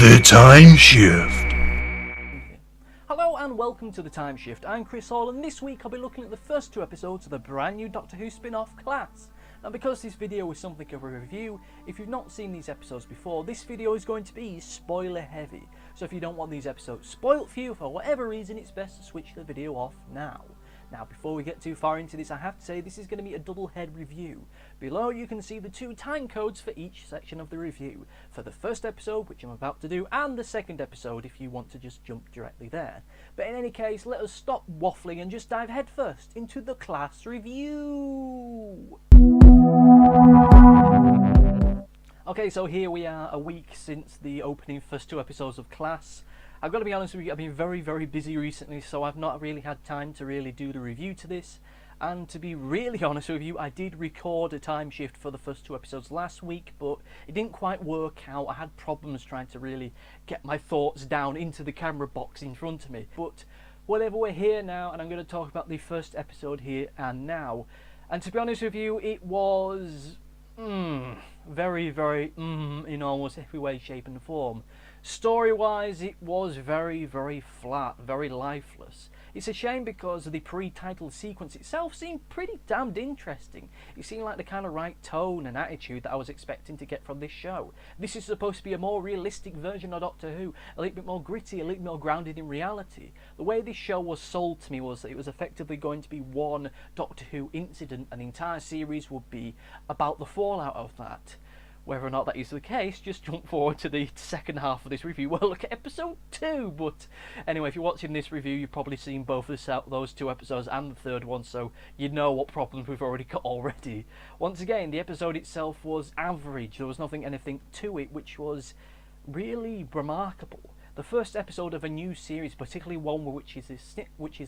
The Timeshift. Hello and welcome to The Timeshift. I'm Chris Hall, and this week I'll be looking at the first two episodes of the brand new Doctor Who spin-off Class. Now, because this video is something of a review, if you've not seen these episodes before, this video is going to be spoiler heavy. So if you don't want these episodes spoilt for you for whatever reason, it's best to switch the video off now. Now, before we get too far into this, I have to say this is going to be a double head review. Below you can see the two time codes for each section of the review, for the first episode, which I'm about to do, and the second episode if you want to just jump directly there. But in any case, let us stop waffling and just dive headfirst into the Class review. Okay, so here we are, a week since the opening first two episodes of Class. I've got to be honest with you, I've been very busy recently, so I've not really had time to really do the review to this. And to be really honest with you, I did record a time shift for the first two episodes last week, but it didn't quite work out. I had problems trying to really get my thoughts down into the camera box in front of me. But whatever, we're here now, and I'm going to talk about the first episode here and now. And to be honest with you, it was very in almost every way, shape and form. Story-wise, it was very flat, very lifeless. It's a shame because the pre-title sequence itself seemed pretty damned interesting. It seemed like the kind of right tone and attitude that I was expecting to get from this show. This is supposed to be a more realistic version of Doctor Who, a little bit more gritty, a little bit more grounded in reality. The way this show was sold to me was that it was effectively going to be one Doctor Who incident, and the entire series would be about the fallout of that. Whether or not that is the case, just jump forward to the second half of this review. Well, look at episode 2, but anyway, if you're watching this review, you've probably seen both those two episodes and the third one, so you know what problems we've already got already. Once again, the episode itself was average. There was anything to it, which was really remarkable. The first episode of a new series, particularly one which is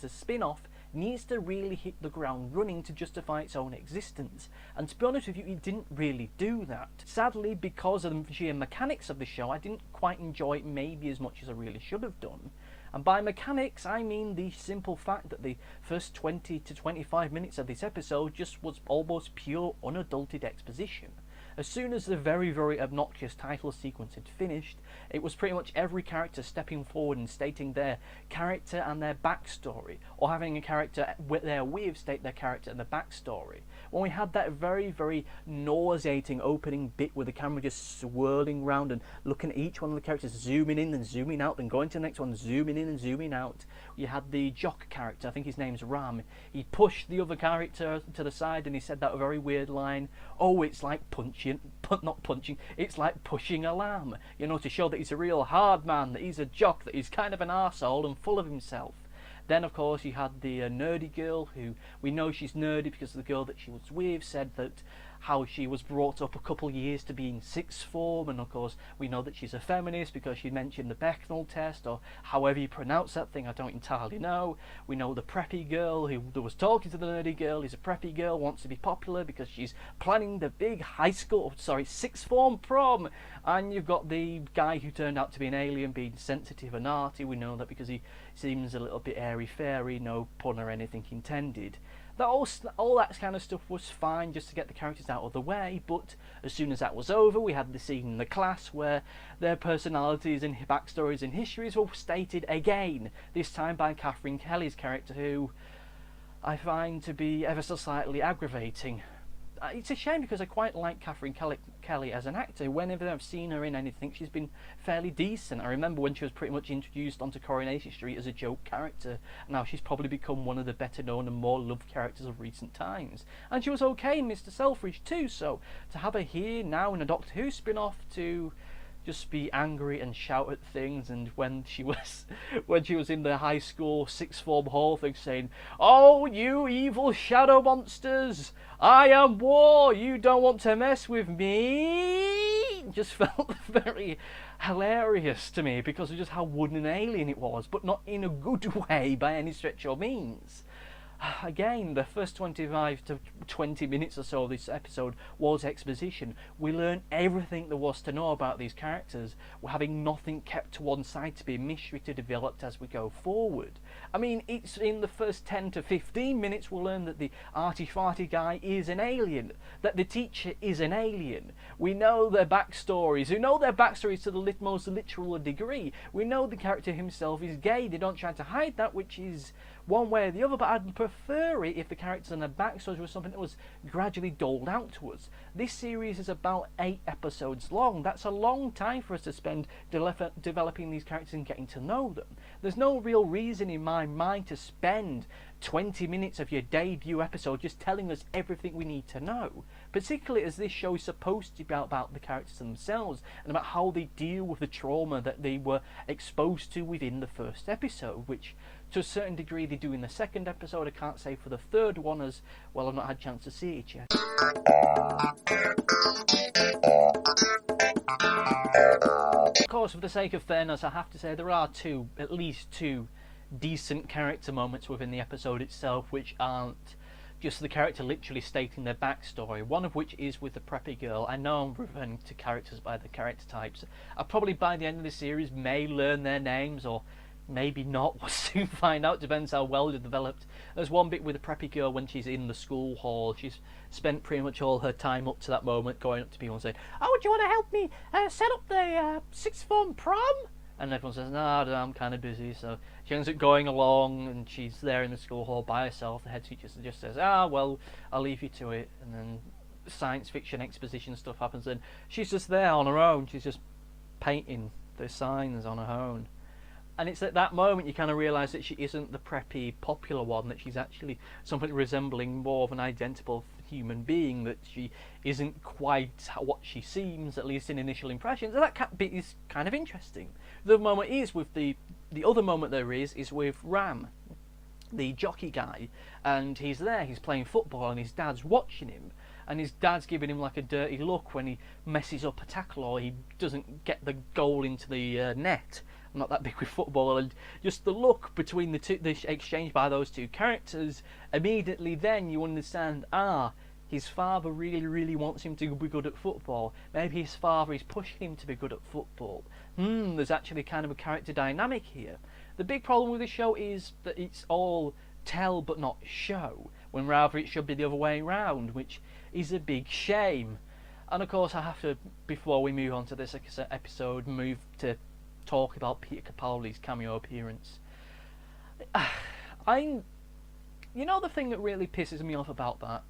a spin-off, needs to really hit the ground running to justify its own existence. And to be honest with you, it didn't really do that. Sadly, because of the sheer mechanics of the show, I didn't quite enjoy it maybe as much as I really should have done. And by mechanics, I mean the simple fact that the first 20 to 25 minutes of this episode just was almost pure, unadulterated exposition. As soon as the very obnoxious title sequence had finished, it was pretty much every character stepping forward and stating their character and their backstory, or having a character there with state their character and their backstory. When we had that very nauseating opening bit with the camera just swirling around and looking at each one of the characters, zooming in and zooming out, then going to the next one, zooming in and zooming out. You had the jock character, I think his name's Ram. He pushed the other character to the side and he said that very weird line, "Oh, it's like it's like pushing a lamb," you know, to show that he's a real hard man, that he's a jock, that he's kind of an arsehole and full of himself. Then, of course, you had the nerdy girl, who we know she's nerdy because the girl that she was with said that how she was brought up a couple years to be in sixth form, and of course we know that she's a feminist because she mentioned the Bechdel test, or however you pronounce that thing, I don't entirely know. We know the preppy girl who was talking to the nerdy girl is a preppy girl, wants to be popular because she's planning the big sixth form prom. And you've got the guy who turned out to be an alien being sensitive and arty. We know that because he seems a little bit airy-fairy, no pun or anything intended. All that kind of stuff was fine just to get the characters out of the way, but as soon as that was over, we had the scene in the class where their personalities and backstories and histories were stated again, this time by Catherine Kelly's character, who I find to be ever so slightly aggravating. It's a shame because I quite like Catherine Kelly as an actor. Whenever I've seen her in anything, she's been fairly decent. I remember when she was pretty much introduced onto Coronation Street as a joke character. Now she's probably become one of the better known and more loved characters of recent times. And she was okay in Mr. Selfridge too, so to have her here now in a Doctor Who spin-off to just be angry and shout at things, and when she was in the high school sixth form hall thing saying, "Oh, you evil shadow monsters, I am war, you don't want to mess with me," just felt very hilarious to me because of just how wooden and alien it was, but not in a good way by any stretch or means. again, the first 25 to 20 minutes or so of this episode was exposition. We learned everything there was to know about these characters. We're having nothing kept to one side to be mystery to develop as we go forward. I mean, it's in the first 10 to 15 minutes we'll learn that the arty-farty guy is an alien, that the teacher is an alien. We know their backstories. We know their backstories to the most literal degree. We know the character himself is gay. They don't try to hide that, which is one way or the other, but I'd prefer it if the characters and their backstories were something that was gradually doled out to us. This series is about 8 episodes long. That's a long time for us to spend developing these characters and getting to know them. There's no real reason in my mind to spend 20 minutes of your debut episode just telling us everything we need to know, particularly as this show is supposed to be about the characters themselves and about how they deal with the trauma that they were exposed to within the first episode, which to a certain degree they do in the second episode. I can't say for the third one, as well I've not had a chance to see it yet. Of course, for the sake of fairness, I have to say there are at least two decent character moments within the episode itself, which aren't just the character literally stating their backstory. One of which is with the preppy girl. I know I'm referring to characters by the character types. I probably by the end of the series may learn their names, or maybe not. We'll soon find out, depends how well they're developed. There's one bit with the preppy girl when she's in the school hall. She's spent pretty much all her time up to that moment going up to people and saying, "Oh, do you want to help me set up the sixth form prom?" And everyone says, "No, I'm kind of busy." So she ends up going along, and she's there in the school hall by herself. The head teacher just says, "Well, I'll leave you to it." And then science fiction exposition stuff happens, and she's just there on her own. She's just painting the signs on her own. And it's at that moment you kind of realise that she isn't the preppy, popular one, that she's actually something resembling more of an identical human being, that she isn't quite what she seems, at least in initial impressions. And that bit is kind of interesting. The moment is with the other moment there is with Ram, the jockey guy, and he's there, he's playing football, and his dad's watching him. And his dad's giving him like a dirty look when he messes up a tackle or he doesn't get the goal into the net. I'm not that big with football, and just the look between the exchange by those two characters, immediately then you understand, his father really wants him to be good at football. Maybe his father is pushing him to be good at football. There's actually kind of a character dynamic here. The big problem with the show is that it's all tell but not show, when rather it should be the other way around, which is a big shame. And of course I have to, before we move on to this episode, move to talk about Peter Capaldi's cameo appearance. You know the thing that really pisses me off about that?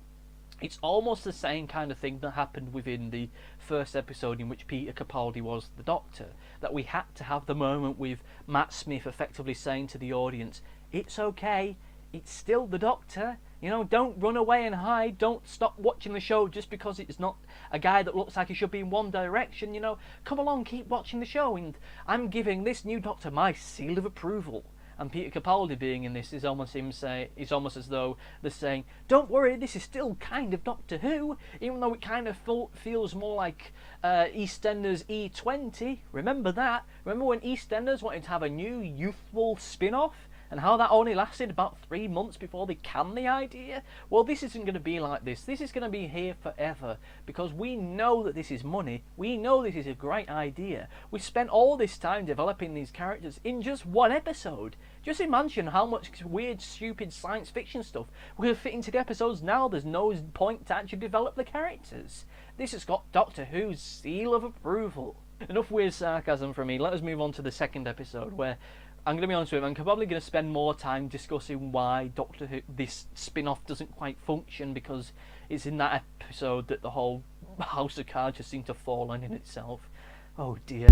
It's almost the same kind of thing that happened within the first episode in which Peter Capaldi was the Doctor. That we had to have the moment with Matt Smith effectively saying to the audience, "It's okay, it's still the Doctor. You know, don't run away and hide. Don't stop watching the show just because it's not a guy that looks like he should be in one direction. You know, come along, keep watching the show. And I'm giving this new Doctor my seal of approval." And Peter Capaldi being in this is almost as though they're saying, "Don't worry, this is still kind of Doctor Who, even though it kind of feels more like EastEnders E20. Remember that? Remember when EastEnders wanted to have a new youthful spin-off? And how that only lasted about 3 months before they canned the idea? Well, this isn't going to be like this. This is going to be here forever, because we know that this is money. We know this is a great idea. We spent all this time developing these characters in just one episode. Just imagine how much weird, stupid science fiction stuff we're going to fit into the episodes now. There's no point to actually develop the characters. This has got Doctor Who's seal of approval. Enough weird sarcasm from me. Let us move on to the second episode, where I'm going to be honest with you, I'm probably going to spend more time discussing why Doctor Who, this spin-off, doesn't quite function, because it's in that episode that the whole house of cards just seemed to fall in itself. Oh dear.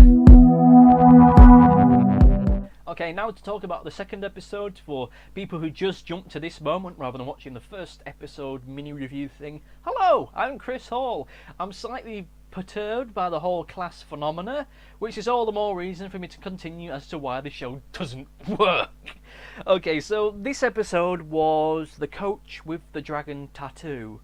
Okay, now to talk about the second episode for people who just jumped to this moment rather than watching the first episode mini-review thing. Hello, I'm Chris Hall. I'm slightly perturbed by the whole class phenomena, which is all the more reason for me to continue as to why the show doesn't work. Okay, so this episode was The Coach with the Dragon Tattoo.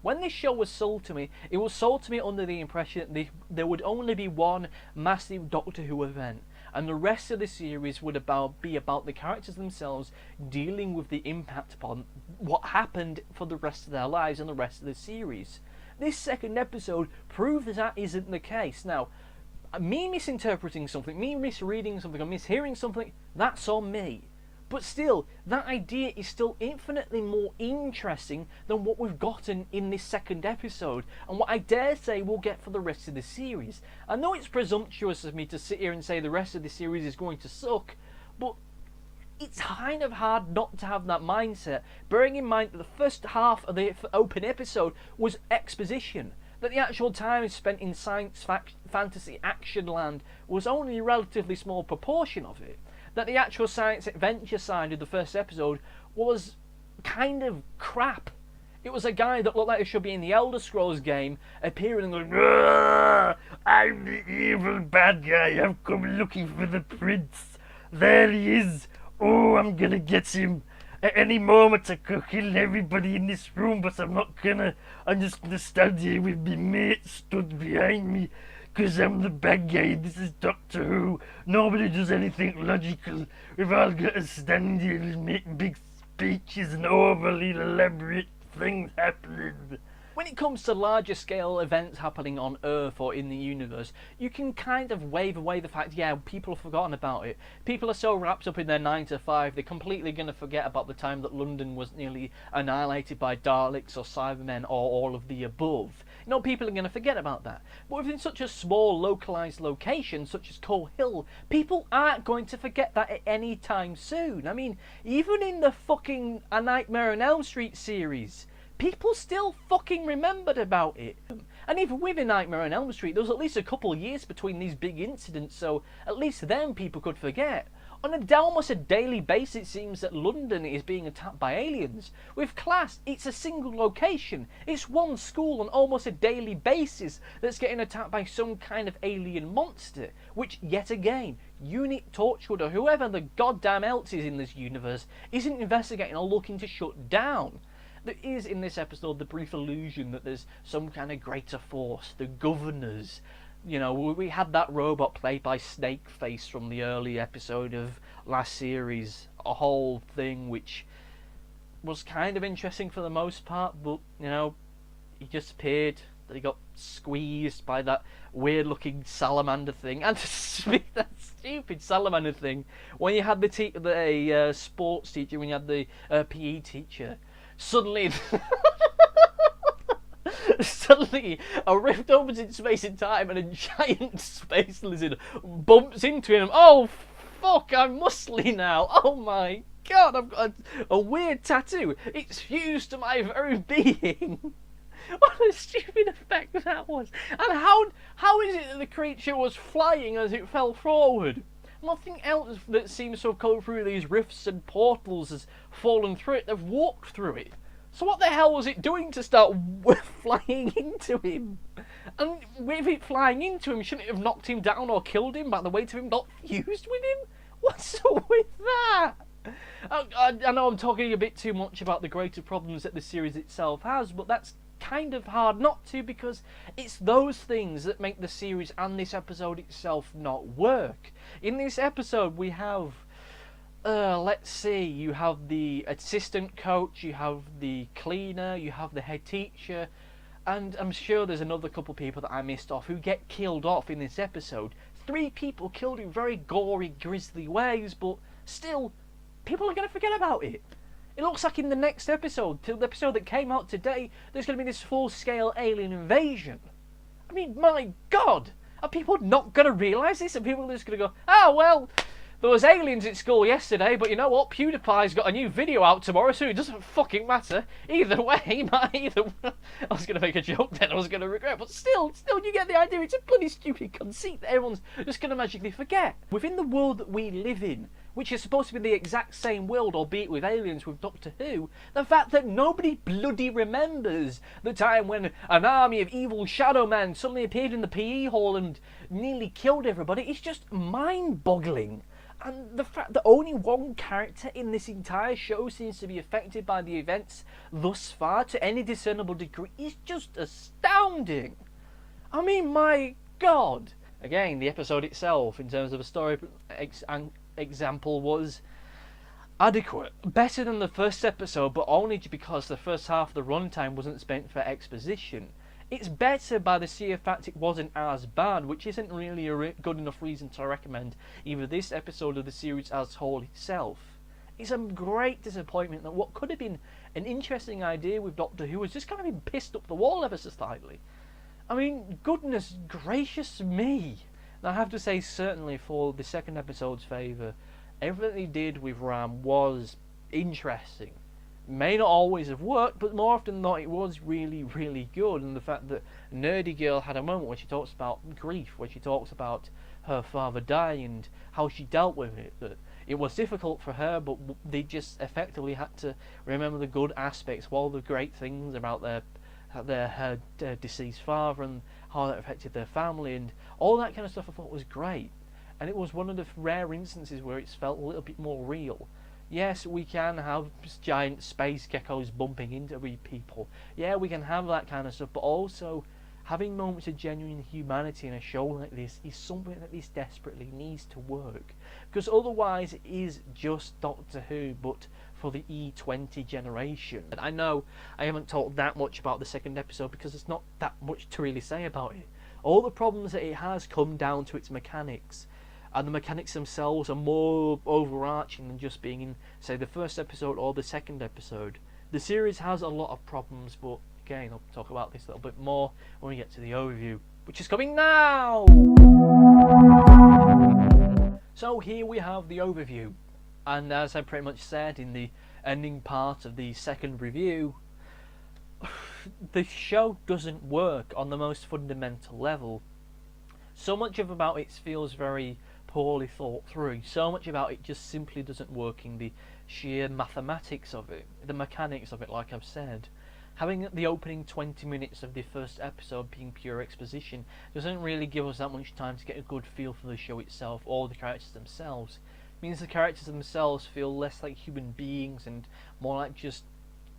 When this show was sold to me, it was sold to me under the impression that there would only be one massive Doctor Who event. and the rest of the series would be about the characters themselves dealing with the impact upon what happened for the rest of their lives and the rest of the series. This second episode proves that isn't the case. Now, me misinterpreting something, me misreading something, or mishearing something, that's on me. But still, that idea is still infinitely more interesting than what we've gotten in this second episode, and what I dare say we'll get for the rest of the series. I know it's presumptuous of me to sit here and say the rest of the series is going to suck, but it's kind of hard not to have that mindset, bearing in mind that the first half of the open episode was exposition, that the actual time spent in science fantasy action land was only a relatively small proportion of it, that the actual science adventure side of the first episode was kind of crap. It was a guy that looked like he should be in the Elder Scrolls game appearing and going, "I'm the evil bad guy, I've come looking for the prince. There he is. Oh, I'm gonna get him. At any moment I could kill everybody in this room, but I'm not gonna. I'm just gonna stand here with my mate stood behind me. 'Cause I'm the bad guy, this is Doctor Who. Nobody does anything logical. We've all got to stand here and make big speeches and overly elaborate things happening." When it comes to larger scale events happening on Earth or in the universe, you can kind of wave away the fact, yeah, people have forgotten about it. People are so wrapped up in their 9 to 5, they're completely going to forget about the time that London was nearly annihilated by Daleks or Cybermen or all of the above. You know, people are going to forget about that. But within such a small, localised location, such as Coal Hill, people aren't going to forget that at any time soon. I mean, even in the fucking A Nightmare on Elm Street series, people still fucking remembered about it. And even with A Nightmare on Elm Street, there was at least a couple of years between these big incidents, so at least then people could forget. On almost a daily basis, it seems that London is being attacked by aliens. With Class, it's a single location. It's one school on almost a daily basis that's getting attacked by some kind of alien monster, which, yet again, Unit Torchwood or whoever the goddamn else is in this universe isn't investigating or looking to shut down. There is in this episode the brief illusion that there's some kind of greater force, the governors. You know, we had that robot played by Snakeface from the early episode of last series, a whole thing which was kind of interesting for the most part, but, you know, he just appeared, that he got squeezed by that weird looking salamander thing, and that stupid salamander thing, when you had the sports teacher, when you had the PE teacher, suddenly a rift opens in space and time and a giant space lizard bumps into him. Oh fuck, I'm muscly now. Oh my god, I've got a weird tattoo. It's fused to my very being. What a stupid effect that was. And how is it that the creature was flying as it fell forward? Nothing else that seems to have come through these rifts and portals has fallen through it. They've walked through it. So what the hell was it doing to start flying into him? And with it flying into him, shouldn't it have knocked him down or killed him by the weight of him not fused with him? What's up with that? I know I'm talking a bit too much about the greater problems that the series itself has, but that's kind of hard not to, because it's those things that make the series and this episode itself not work. In this episode we have let's see, you have the assistant coach, you have the cleaner, you have the head teacher, and I'm sure there's another couple people that I missed off who get killed off in this episode. 3 people killed in very gory, grisly ways, but still, people are going to forget about it. It looks like in the next episode, till the episode that came out today, there's going to be this full-scale alien invasion. I mean, my god! Are people not going to realise this? Are people just going to go, oh, well, there was aliens at school yesterday, but you know what? PewDiePie's got a new video out tomorrow, so it doesn't fucking matter. Either way, I was going to make a joke then, I was going to regret, but still, you get the idea. It's a bloody stupid conceit that everyone's just going to magically forget. Within the world that we live in, which is supposed to be the exact same world, albeit with aliens with Doctor Who, the fact that nobody bloody remembers the time when an army of evil shadow men suddenly appeared in the PE hall and nearly killed everybody is just mind-boggling. And the fact that only one character in this entire show seems to be affected by the events thus far to any discernible degree is just astounding. I mean, my god. Again, the episode itself, in terms of a story example, was adequate. Better than the first episode, but only because the first half of the runtime wasn't spent for exposition. It's better by the sheer fact it wasn't as bad, which isn't really a good enough reason to recommend either this episode or the series as whole itself. It's a great disappointment that what could have been an interesting idea with Doctor Who has just kind of been pissed up the wall ever so slightly. I mean, goodness gracious me. Now, I have to say, certainly for the second episode's favour, everything they did with Ram was interesting. May not always have worked, but more often than not, it was really, really good. And the fact that Nerdy Girl had a moment where she talks about grief, where she talks about her father dying and how she dealt with it, that it was difficult for her, but they just effectively had to remember the good aspects, all the great things about her deceased father and how that affected their family, and all that kind of stuff I thought was great. And it was one of the rare instances where it's felt a little bit more real. Yes, we can have giant space geckos bumping into people. Yeah, we can have that kind of stuff, but also having moments of genuine humanity in a show like this is something that this desperately needs to work. Because otherwise it is just Doctor Who, but for the E20 generation. And I know I haven't talked that much about the second episode because there's not that much to really say about it. All the problems that it has come down to its mechanics. And the mechanics themselves are more overarching than just being in, say, the first episode or the second episode. The series has a lot of problems, but again, I'll talk about this a little bit more when we get to the overview, which is coming now! So here we have the overview, and as I pretty much said in the ending part of the second review, the show doesn't work on the most fundamental level. So much about it feels very poorly thought through. So much about it just simply doesn't work in the sheer mathematics of it, the mechanics of it, like I've said. Having the opening 20 minutes of the first episode being pure exposition doesn't really give us that much time to get a good feel for the show itself or the characters themselves. It means the characters themselves feel less like human beings and more like just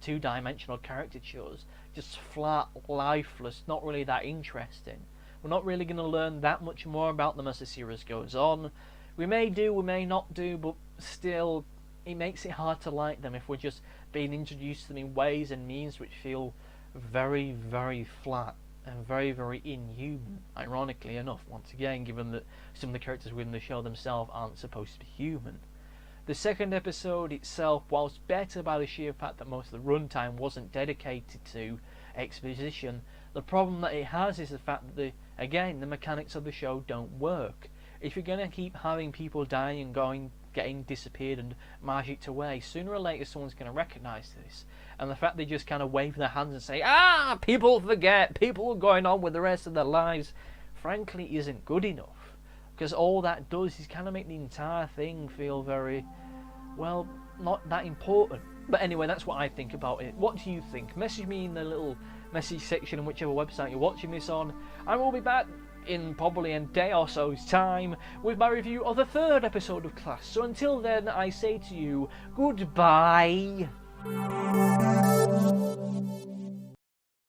two-dimensional caricatures, just flat, lifeless, not really that interesting. We're not really going to learn that much more about them as the series goes on. We may do, we may not do, but still, it makes it hard to like them if we're just being introduced to them in ways and means which feel very, very flat and very, very inhuman, ironically enough, once again, given that some of the characters within the show themselves aren't supposed to be human. The second episode itself, whilst better by the sheer fact that most of the runtime wasn't dedicated to exposition, the problem that it has is the fact that, the mechanics of the show don't work. If you're going to keep having people dying and getting disappeared and magicked away, sooner or later someone's going to recognise this. And the fact they just kind of wave their hands and say, people forget, people are going on with the rest of their lives, frankly isn't good enough. Because all that does is kind of make the entire thing feel very, well, not that important. But anyway, that's what I think about it. What do you think? Message me in the little message section on whichever website you're watching this on. I will be back in probably a day or so's time with my review of the third episode of Class. So until then, I say to you, goodbye.